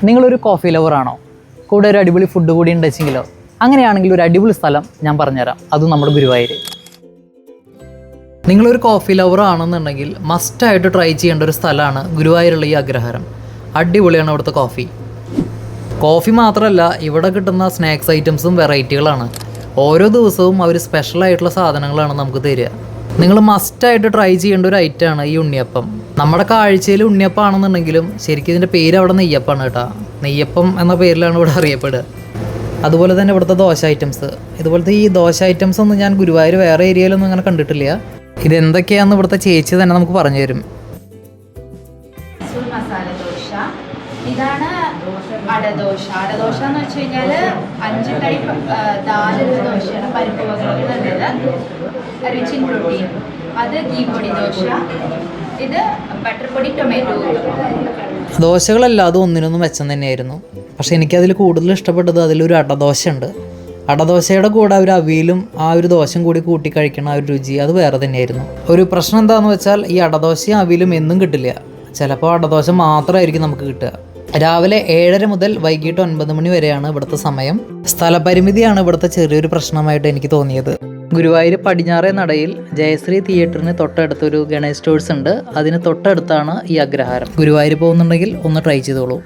നിങ്ങളൊരു കോഫി ലവറാണോ? കൂടെ ഒരു അടിപൊളി ഫുഡ് കൂടി ഉണ്ടെച്ചെങ്കിലോ? അങ്ങനെയാണെങ്കിൽ ഒരു അടിപൊളി സ്ഥലം ഞാൻ പറഞ്ഞുതരാം. അതും നമ്മുടെ ഗുരുവായൂർ. നിങ്ങളൊരു കോഫി ലവർ ആണെന്നുണ്ടെങ്കിൽ മസ്റ്റായിട്ട് ട്രൈ ചെയ്യേണ്ട ഒരു സ്ഥലമാണ് ഗുരുവായൂരുള്ള ഈ അഗ്രഹാരം. അടിപൊളിയാണ് ഇവിടുത്തെ കോഫി. കോഫി മാത്രമല്ല, ഇവിടെ കിട്ടുന്ന സ്നാക്സ് ഐറ്റംസും വെറൈറ്റികളാണ്. ഓരോ ദിവസവും അവർ സ്പെഷ്യലായിട്ടുള്ള സാധനങ്ങളാണ് നമുക്ക് തരിക. നിങ്ങൾ മസ്റ്റായിട്ട് ട്രൈ ചെയ്യേണ്ട ഒരു ഐറ്റമാണ് ഈ ഉണ്ണിയപ്പം. നമ്മുടെ കാഴ്ചയിൽ ഉണ്ണിയപ്പം ആണെന്നുണ്ടെങ്കിലും ശരിക്കും ഇതിൻ്റെ പേര് അവിടെ നെയ്യപ്പമാണ് കേട്ടോ. നെയ്യപ്പം എന്ന പേരിലാണ് ഇവിടെ അറിയപ്പെടുക. അതുപോലെ തന്നെ ഇവിടുത്തെ ദോശ ഐറ്റംസ്, ഇതുപോലത്തെ ഈ ദോശ ഐറ്റംസ് ഒന്നും ഞാൻ ഗുരുവായൂർ വേറെ ഏരിയയിലൊന്നും അങ്ങനെ കണ്ടിട്ടില്ല. ഇതെന്തൊക്കെയാണെന്ന് ഇവിടുത്തെ ചേച്ചി തന്നെ നമുക്ക് പറഞ്ഞു തരും. മസാല ദോശ, ഇതാണ് അടദോശ. അടദോശ എന്ന് വെച്ച് കഴിഞ്ഞാൽ 5 ടൈപ്പ് ദാലുള്ള ദോശയാണ്, പരിപ്പ് വകകളുള്ളത്, റിച്ച് ഇൻ പ്രോട്ടീൻ. അത് ഗീ പൊടി ദോശ, ഇത് ബട്ടർ പൊടി ടൊമാറ്റോ. ദോശകളെല്ലാം അത് ഒന്നിനൊന്നും മെച്ചം തന്നെയായിരുന്നു. പക്ഷേ എനിക്കതിൽ കൂടുതൽ ഇഷ്ടപ്പെട്ടത് അതിലൊരു അടദോശ ഉണ്ട്. അടദോശയുടെ കൂടെ ഒരു അവിയലും ആ ഒരു ദോശയും കൂടി കൂട്ടി കഴിക്കണ ആ ഒരു രുചി അത് വേറെ തന്നെയായിരുന്നു. ഒരു പ്രശ്നം എന്താണെന്ന് വെച്ചാൽ ഈ അടദോശയും അവിയലും എന്നും കിട്ടില്ല. ചിലപ്പോൾ അടദോശ മാത്രമായിരിക്കും നമുക്ക് കിട്ടുക. രാവിലെ 7:30 മുതൽ വൈകിട്ട് 9 മണി വരെയാണ് ഇവിടുത്തെ സമയം. സ്ഥലപരിമിതിയാണ് ഇവിടുത്തെ ചെറിയൊരു പ്രശ്നമായിട്ട് എനിക്ക് തോന്നിയത്. ഗുരുവായൂർ പടിഞ്ഞാറേ നടയിൽ ജയശ്രീ തിയേറ്ററിന് തൊട്ടടുത്തൊരു ഗണേഷ് സ്റ്റോഴ്സ് ഉണ്ട്. അതിന് തൊട്ടടുത്താണ് ഈ അഗ്രഹാരം. ഗുരുവായൂർ പോകുന്നുണ്ടെങ്കിൽ ഒന്ന് ട്രൈ ചെയ്തോളൂ.